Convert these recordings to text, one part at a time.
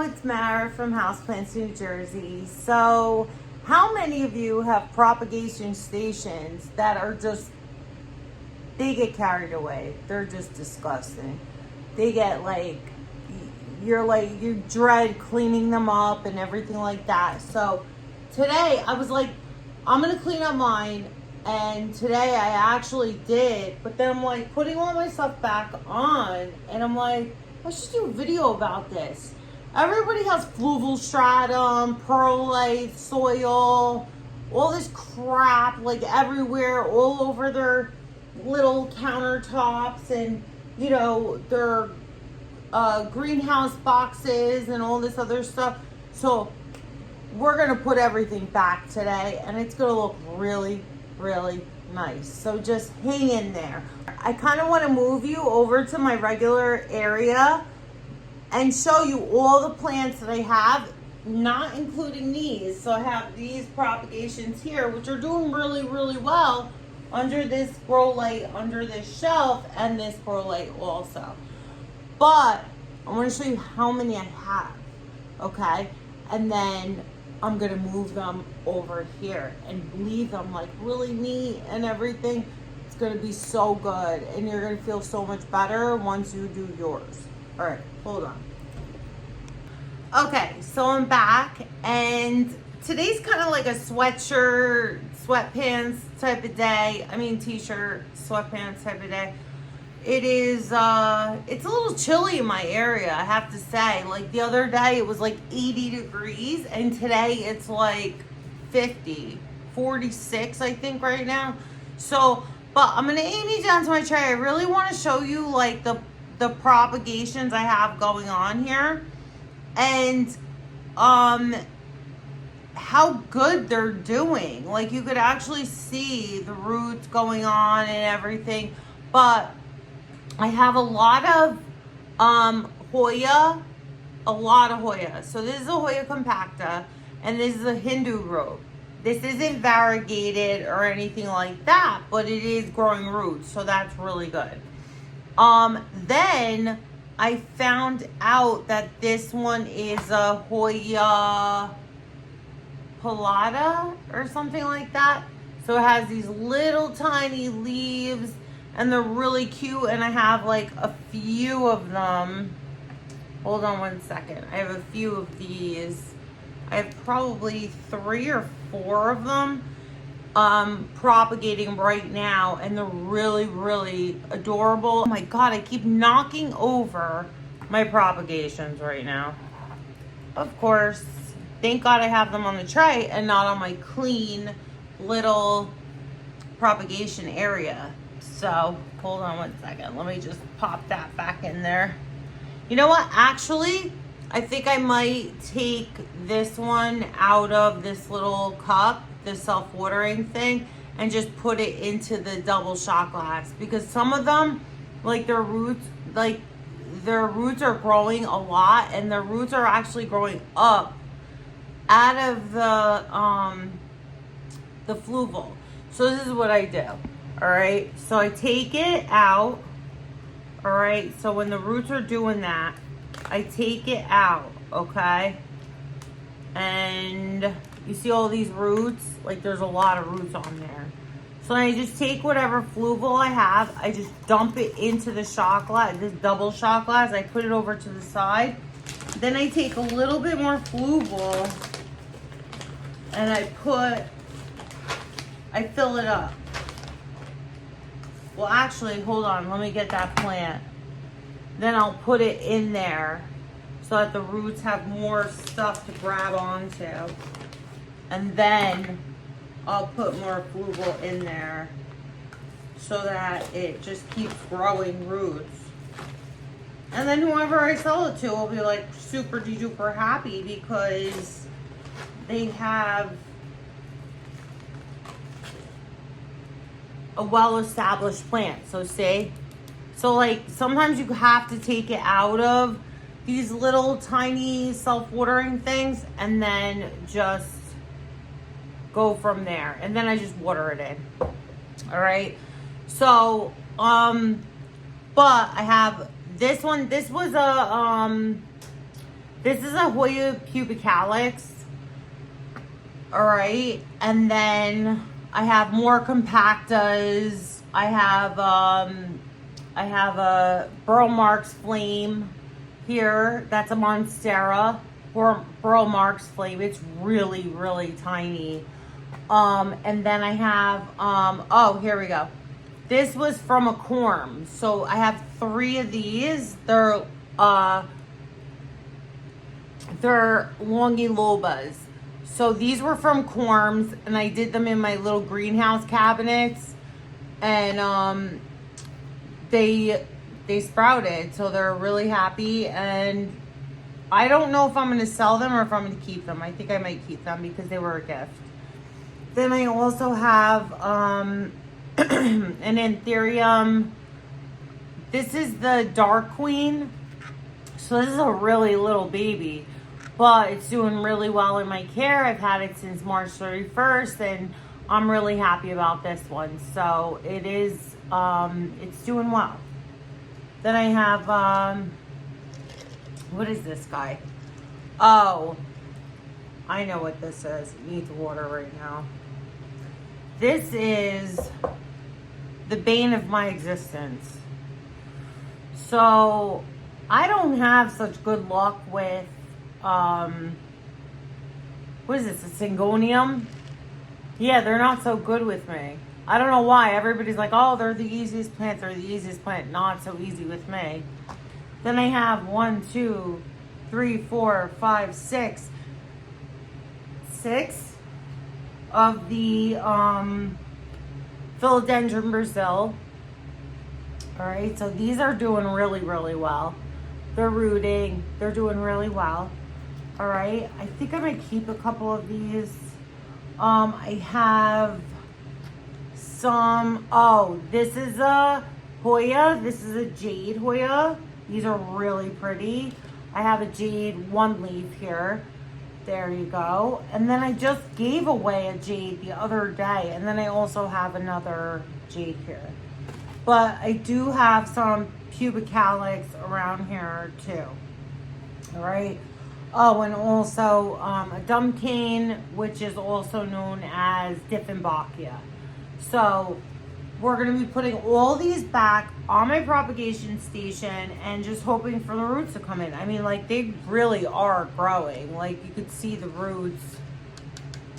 it's Mara from Houseplants, New Jersey. So, how many of you have propagation stations that are just, they get carried away. They're just disgusting. They get you dread cleaning them up and everything like that. So, today I was like, I'm going to clean up mine. And today I actually did. But then I'm like putting all my stuff back on. And I'm like, I should do a video about this. Everybody has fluval stratum, perlite, soil, all this crap like everywhere, all over their little countertops and, you know, their greenhouse boxes and all this other stuff. So we're going to put everything back today and it's going to look really, really nice. So just hang in there. I kind of want to move you over to my regular area and show you all the plants that I have, not including these. So I have these propagations here, which are doing really, really well under this grow light, under this shelf, and this grow light also. But I want to show you how many I have, okay? And then I'm gonna move them over here and leave them like really neat and everything. It's gonna be so good and you're gonna feel so much better once you do yours. All right, hold on. Okay, so I'm back and today's kind of like a sweatshirt, sweatpants type of day. I mean t-shirt, sweatpants type of day. It is, it's a little chilly in my area, I have to say. Like the other day it was like 80 degrees and today it's like 50, 46 I think right now. So, but I'm going to aim you down to my tray. I really want to show you like the propagations I have going on here. And, how good they're doing. Like you could actually see the roots going on and everything. But I have a lot of Hoya, a lot of Hoya. So this is a Hoya compacta, and this is a Hindu root. This isn't variegated or anything like that, but it is growing roots, so that's really good. Then I found out that this one is a Hoya Palata or something like that. So it has these little tiny leaves. And they're really cute, and I have like a few of them. Hold on one second. I have a few of these. I have probably 3 or 4 of them propagating right now, and they're really, really adorable. Oh my God, I keep knocking over my propagations right now. Of course, thank God I have them on the tray and not on my clean little propagation area. So, hold on one second. Let me just pop that back in there. You know what? Actually, I think I might take this one out of this little cup, this self-watering thing, and just put it into the double shot glass. Because some of them, like their roots are growing a lot, and their roots are actually growing up out of the fluval. So this is what I do. All right, so I take it out. All right, so when the roots are doing that, I take it out, okay? And you see all these roots? Like there's a lot of roots on there. So I just take whatever fluval I have, I just dump it into the shot glass, this double shot glass. I put it over to the side. Then I take a little bit more fluval and I fill it up. Well, actually, hold on. Let me get that plant. Then I'll put it in there so that the roots have more stuff to grab onto. And then I'll put more fluval in there so that it just keeps growing roots. And then whoever I sell it to will be like super duper happy because they have a well-established plant. So like sometimes you have to take it out of these little tiny self-watering things and then just go from there. And then I just water it in. All right. So, but I have this one. This was a This is a Hoya pubicalis. All right. And then I have more compactas. I have a Burl Marks Flame here. That's a Monstera or Burl Marks Flame. It's really, really tiny. And then I have, oh, here we go. This was from a Corm. So I have 3 of these. They're Longilobas. So these were from Corms, and I did them in my little greenhouse cabinets, and they sprouted, so they're really happy. And I don't know if I'm going to sell them or if I'm going to keep them. I think I might keep them because they were a gift. Then I also have an Anthurium. This is the Dark Queen. So this is a really little baby, but it's doing really well in my care. I've had it since March 31st, and I'm really happy about this one. So it is, it's doing well. Then I have, what is this guy? Oh, I know what this is. It needs water right now. This is the bane of my existence. So I don't have such good luck with, what is this, a Syngonium? Yeah, they're not so good with me. I don't know why. Everybody's like, oh, they're the easiest plant. They're the easiest plant. Not so easy with me. Then I have 1, 2, 3, 4, 5, 6 of the Philodendron Brazil. All right, so these are doing really, really well. They're rooting. They're doing really well. All right, I think I might keep a couple of these. I have some, oh, this is a Hoya. This is a Jade Hoya. These are really pretty. I have a Jade 1 leaf here. There you go. And then I just gave away a Jade the other day. And then I also have another Jade here. But I do have some pubicalis around here too. All right. Oh, and also a Dumpkin, which is also known as Dieffenbachia. So we're going to be putting all these back on my propagation station and just hoping for the roots to come in. I mean, like, they really are growing. Like, you could see the roots,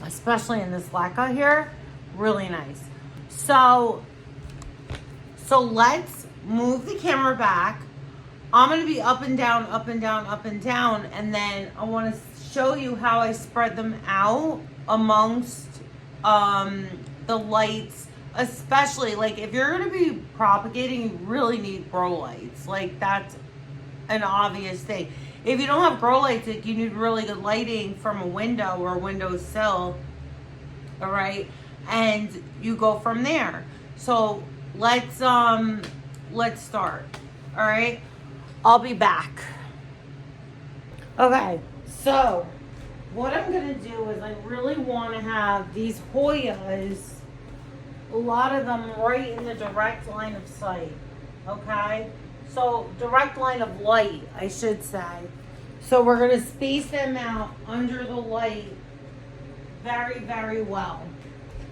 especially in this leca here. Really nice. So let's move the camera back. I'm going to be up and down, up and down, up and down. And then I want to show you how I spread them out amongst the lights. Especially, like, if you're going to be propagating, you really need grow lights. Like, that's an obvious thing. If you don't have grow lights, like, you need really good lighting from a window or a windowsill. All right? And you go from there. So let's start. All right? I'll be back. Okay, so what I'm going to do is I really want to have these Hoyas, a lot of them right in the direct line of sight. Okay? So direct line of light, I should say. So we're going to space them out under the light very, very well.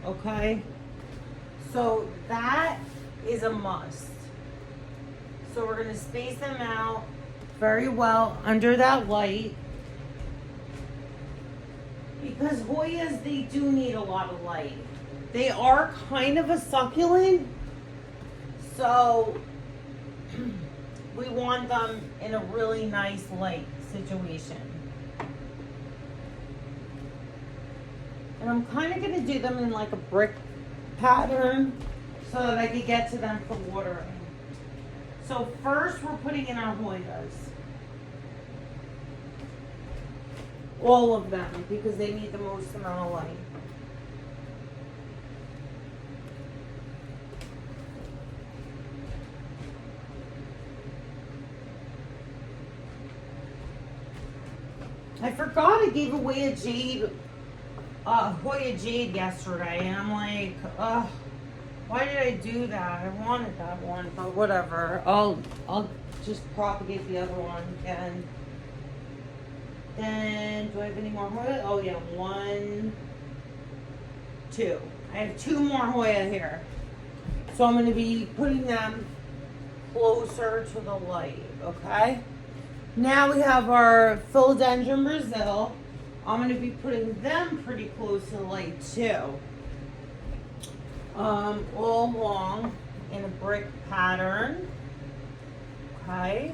Okay? So that is a must. So we're going to space them out very well under that light. Because Hoyas, they do need a lot of light. They are kind of a succulent. So we want them in a really nice light situation. And I'm kind of going to do them in like a brick pattern so that I can get to them for watering. So first we're putting in our Hoyas. All of them, because they need the most amount of light. I forgot I gave away a Jade, Hoya Jade yesterday, and I'm like, why did I do that? I wanted that one, but whatever. I'll just propagate the other one again. Then, do I have any more Hoya? Oh yeah, 1, 2. I have 2 more Hoya here. So I'm going to be putting them closer to the light, okay? Now we have our Philodendron Brazil. I'm going to be putting them pretty close to the light too. All along in a brick pattern, okay?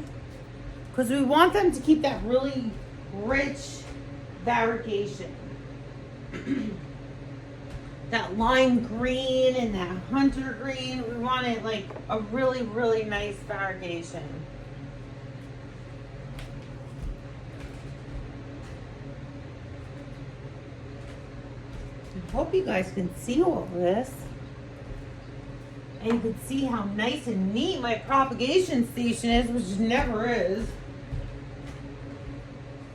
Because we want them to keep that really rich variegation. That lime green and that hunter green. We want it like a really, really nice variegation. I hope you guys can see all of this. And you can see how nice and neat my propagation station is, which never is.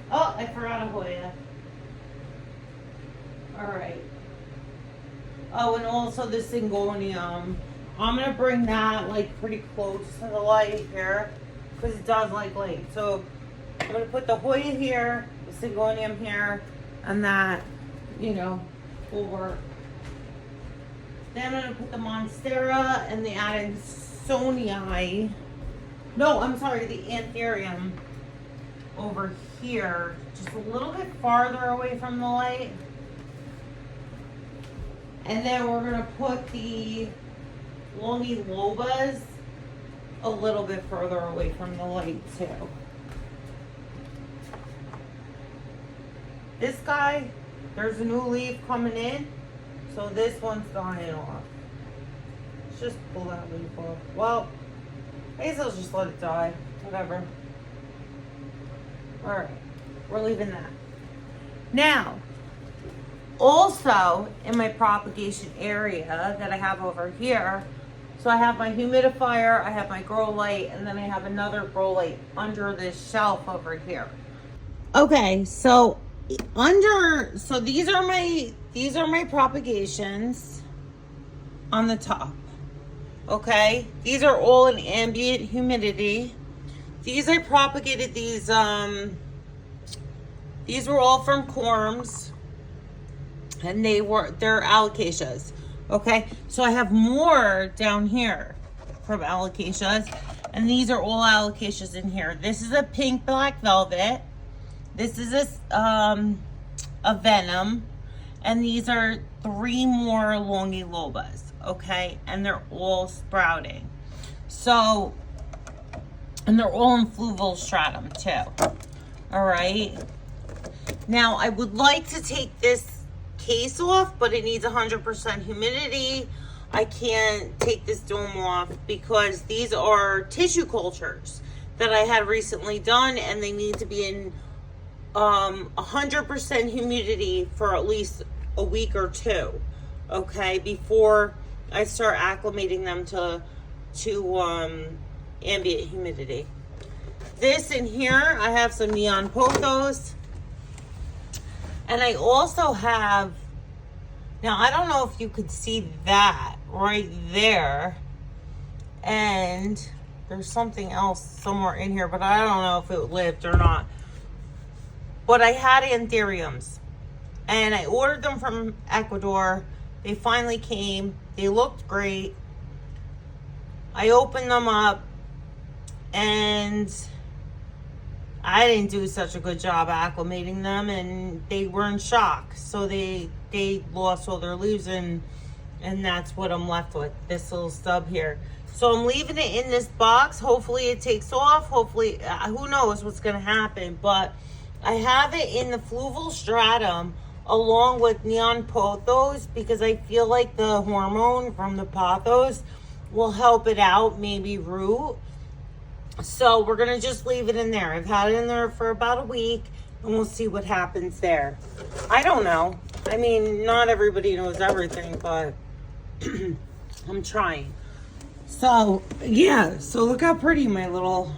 Oh, I forgot a Hoya. Alright. Oh, and also the Syngonium. I'm going to bring that like pretty close to the light here because it does like light. So I'm going to put the Hoya here, the Syngonium here, and that, you know, will work. Then I'm going to put the Monstera and the Adansonii. No, I'm sorry, the Anthurium over here, just a little bit farther away from the light. And then we're going to put the Longilobas a little bit further away from the light too. This guy, there's a new leaf coming in, so this one's dying off. Let's just pull that leaf off. Well, I guess I'll just let it die. Whatever. Alright, we're leaving that. Now, also in my propagation area that I have over here, so I have my humidifier, I have my grow light, and then I have another grow light under this shelf over here. Okay, so these are my propagations on the top. Okay, these are all in ambient humidity. These I propagated these were all from corms, and they're alocasias. Okay, so I have more down here from alocasias, and these are all alocasias in here. This is a pink black velvet. This is a venom, and these are 3 more longilobas. Okay, and they're all sprouting. So, and they're all in fluval stratum too. All right. Now I would like to take this case off, but it needs 100% humidity. I can't take this dome off because these are tissue cultures that I had recently done, and they need to be in 100% humidity for at least a week or 2, okay, before I start acclimating them to ambient humidity. This in here, I have some neon pothos. And I also have, now I don't know if you could see that right there. And there's something else somewhere in here, but I don't know if it lived or not. But I had anthuriums. And I ordered them from Ecuador. They finally came. They looked great. I opened them up, and I didn't do such a good job acclimating them, and they were in shock. So they lost all their leaves, and that's what I'm left with, this little stub here. So I'm leaving it in this box. Hopefully it takes off. Hopefully, who knows what's going to happen. But I have it in the fluval stratum along with neon pothos because I feel like the hormone from the pothos will help it out, maybe root. So we're going to just leave it in there. I've had it in there for about a week, and we'll see what happens there. I don't know. I mean, not everybody knows everything, but I'm trying. So, yeah. So look how pretty my little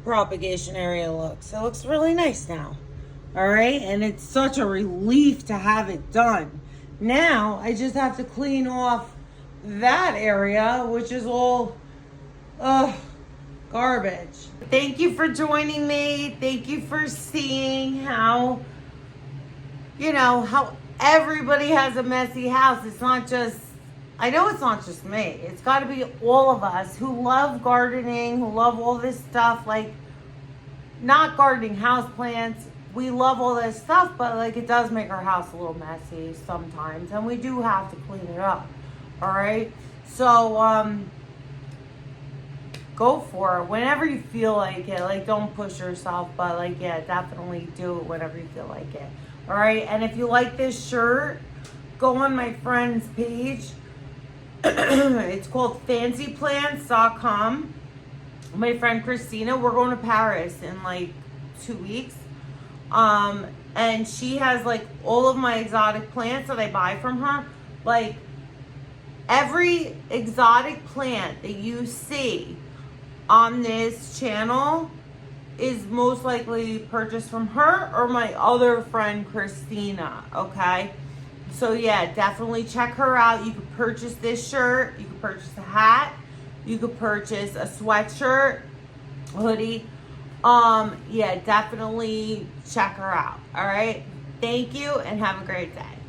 propagation area looks. It looks really nice now. All right? And it's such a relief to have it done. Now, I just have to clean off that area, which is all Garbage. Thank you for joining me. Thank you for seeing how, how everybody has a messy house. It's not just, I know it's not just me. It's got to be all of us who love gardening, who love all this stuff, like not gardening, house plants. We love all this stuff, but like it does make our house a little messy sometimes, and we do have to clean it up. All right. So, go for it whenever you feel like it. Like, don't push yourself, but like, yeah, definitely do it whenever you feel like it. All right. And if you like this shirt, go on my friend's page. It's called fancyplants.com. My friend Christina, we're going to Paris in like 2 weeks. And she has like all of my exotic plants that I buy from her. Like, every exotic plant that you see on this channel is most likely purchased from her or my other friend Christina, okay? So yeah, definitely check her out. You could purchase this shirt, you could purchase a hat, you could purchase a sweatshirt, hoodie. Yeah, definitely check her out. All right. Thank you and have a great day.